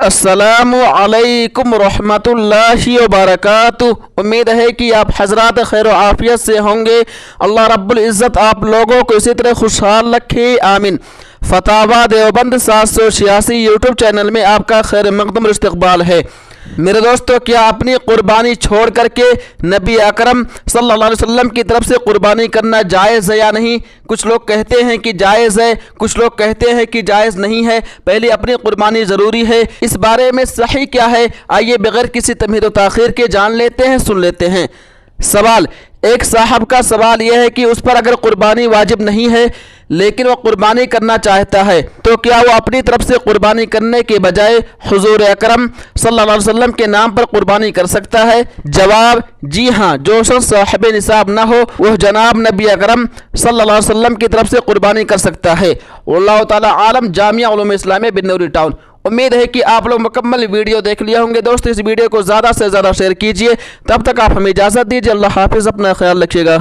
अस्सलामु अलैकुम रहमतुल्लाहि व बरकातुहू। उम्मीद है कि आप हजरात खैर आफियत से होंगे। अल्लाह रब्बुल इज़्ज़त आप लोगों को इसी तरह खुशहाल रखे, आमीन। फतावा देवबंद 786 यूट्यूब चैनल में आपका खैर मक़दम इस्तक़बाल है। मेरे दोस्तों, क्या अपनी कुर्बानी छोड़ करके नबी अकरम सल्लल्लाहु अलैहि वसल्लम की तरफ से कुर्बानी करना जायज़ है या नहीं? कुछ लोग कहते हैं कि जायज़ है, कुछ लोग कहते हैं कि जायज़ नहीं है। पहले अपनी कुर्बानी ज़रूरी है। इस बारे में सही क्या है, आइए बगैर किसी तमहीद व ताख़ीर के जान लेते हैं, सुन लेते हैं। सवाल, एक साहब का सवाल यह है कि उस पर अगर कुर्बानी वाजिब नहीं है लेकिन वो कुर्बानी करना चाहता है, तो क्या वो अपनी तरफ से कुर्बानी करने के बजाय हुजूर अकरम सल्लल्लाहु अलैहि वसल्लम के नाम पर कुर्बानी कर सकता है? जवाब, जी हाँ। जो शख्स साहिब निसाब ना हो वह जनाब नबी अकरम सल्लल्लाहु अलैहि वसल्लम की तरफ से कुर्बानी कर सकता है। अल्लाह ताला आलम। जामिया उलूम इस्लामिया बिन्नूरी टाउन। उम्मीद है कि आप लोग मुकम्मल वीडियो देख लिया होंगे। दोस्तों, इस वीडियो को ज़्यादा से ज़्यादा शेयर कीजिए। तब तक आप हमें इजाज़त दीजिए। अल्लाह हाफिज़। अपना ख्याल रखिएगा।